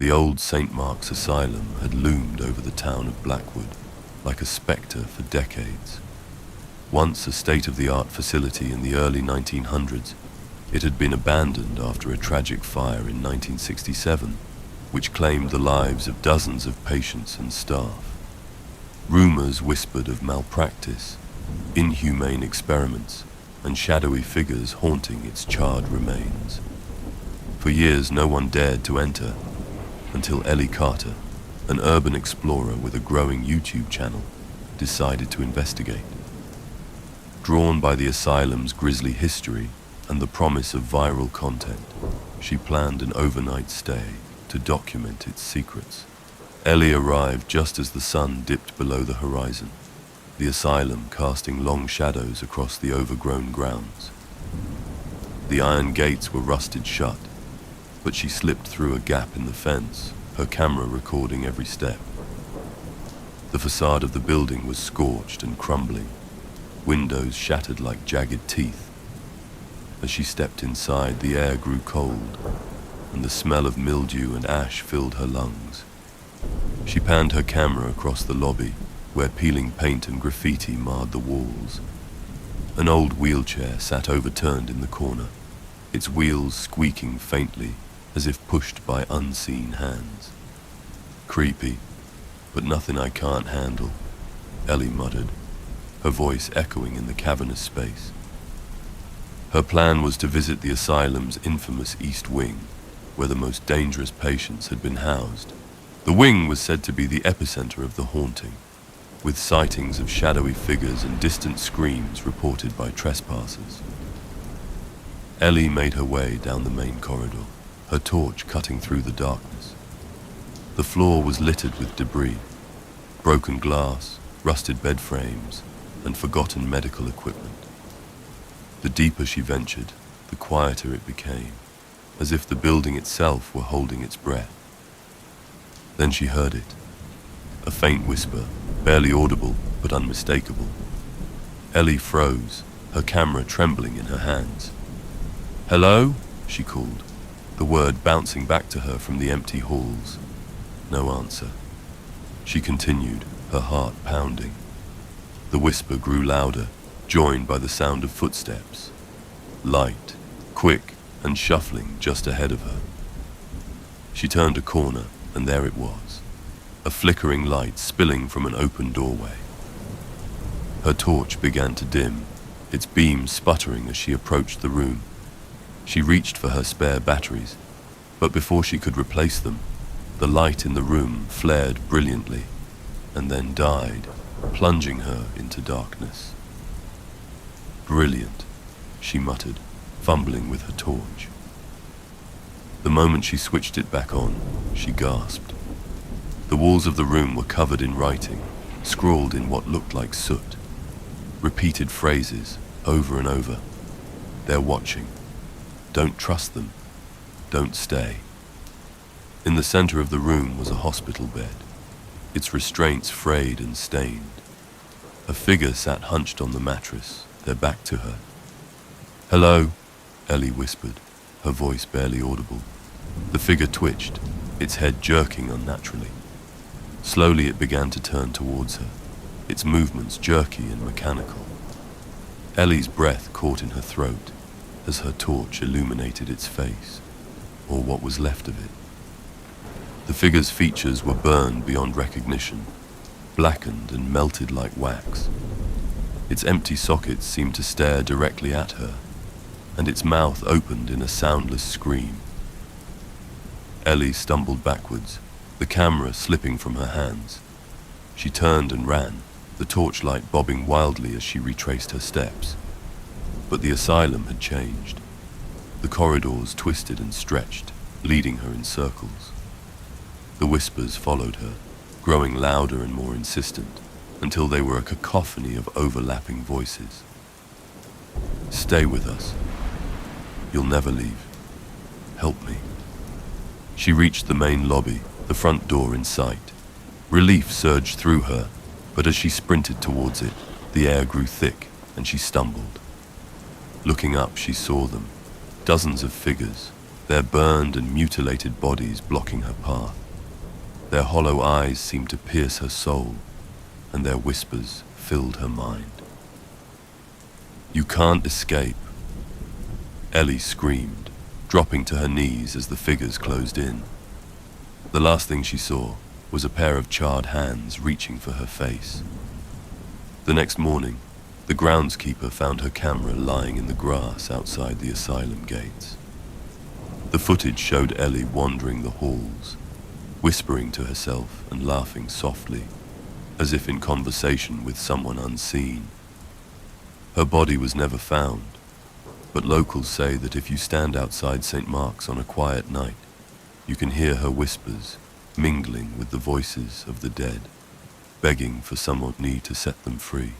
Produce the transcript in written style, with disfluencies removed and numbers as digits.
The old St. Mark's Asylum had loomed over the town of Blackwood like a spectre for decades. Once a state-of-the-art facility in the early 1900s, it had been abandoned after a tragic fire in 1967, which claimed the lives of dozens of patients and staff. Rumors whispered of malpractice, inhumane experiments, and shadowy figures haunting its charred remains. For years, no one dared to enter, until Ellie Carter, an urban explorer with a growing YouTube channel, decided to investigate. Drawn by the asylum's grisly history and the promise of viral content, she planned an overnight stay to document its secrets. Ellie arrived just as the sun dipped below the horizon, the asylum casting long shadows across the overgrown grounds. The iron gates were rusted shut, but she slipped through a gap in the fence, her camera recording every step. The facade of the building was scorched and crumbling, windows shattered like jagged teeth. As she stepped inside, the air grew cold, and the smell of mildew and ash filled her lungs. She panned her camera across the lobby, where peeling paint and graffiti marred the walls. An old wheelchair sat overturned in the corner, its wheels squeaking faintly as if pushed by unseen hands. Creepy, but nothing I can't handle, Ellie muttered, her voice echoing in the cavernous space. Her plan was to visit the asylum's infamous East Wing, where the most dangerous patients had been housed. The wing was said to be the epicenter of the haunting, with sightings of shadowy figures and distant screams reported by trespassers. Ellie made her way down the main corridor, her torch cutting through the darkness. The floor was littered with debris, broken glass, rusted bed frames, and forgotten medical equipment. The deeper she ventured, the quieter it became, as if the building itself were holding its breath. Then she heard it, a faint whisper, barely audible but unmistakable. Ellie froze, her camera trembling in her hands. "Hello?" she called, the word bouncing back to her from the empty halls. No answer. She continued, her heart pounding. The whisper grew louder, joined by the sound of footsteps. Light, quick, and shuffling just ahead of her. She turned a corner, and there it was, a flickering light spilling from an open doorway. Her torch began to dim, its beams sputtering as she approached the room. She reached for her spare batteries, but before she could replace them, the light in the room flared brilliantly, and then died, plunging her into darkness. "Brilliant," she muttered, fumbling with her torch. The moment she switched it back on, she gasped. The walls of the room were covered in writing, scrawled in what looked like soot. Repeated phrases, over and over. "They're watching. Don't trust them. Don't stay." In the center of the room was a hospital bed, its restraints frayed and stained. A figure sat hunched on the mattress, their back to her. "Hello," Ellie whispered, her voice barely audible. The figure twitched, its head jerking unnaturally. Slowly it began to turn towards her, its movements jerky and mechanical. Ellie's breath caught in her throat as her torch illuminated its face, or what was left of it. The figure's features were burned beyond recognition, blackened and melted like wax. Its empty sockets seemed to stare directly at her, and its mouth opened in a soundless scream. Ellie stumbled backwards, the camera slipping from her hands. She turned and ran, the torchlight bobbing wildly as she retraced her steps. But the asylum had changed. The corridors twisted and stretched, leading her in circles. The whispers followed her, growing louder and more insistent, until they were a cacophony of overlapping voices. "Stay with us. You'll never leave. Help me." She reached the main lobby, the front door in sight. Relief surged through her, but as she sprinted towards it, the air grew thick and she stumbled. Looking up, she saw them, dozens of figures, their burned and mutilated bodies blocking her path. Their hollow eyes seemed to pierce her soul, and their whispers filled her mind. "You can't escape," Ellie screamed, dropping to her knees as the figures closed in. The last thing she saw was a pair of charred hands reaching for her face. The next morning, the groundskeeper found her camera lying in the grass outside the asylum gates. The footage showed Ellie wandering the halls, whispering to herself and laughing softly, as if in conversation with someone unseen. Her body was never found, but locals say that if you stand outside St. Mark's on a quiet night, you can hear her whispers mingling with the voices of the dead, begging for someone to set them free.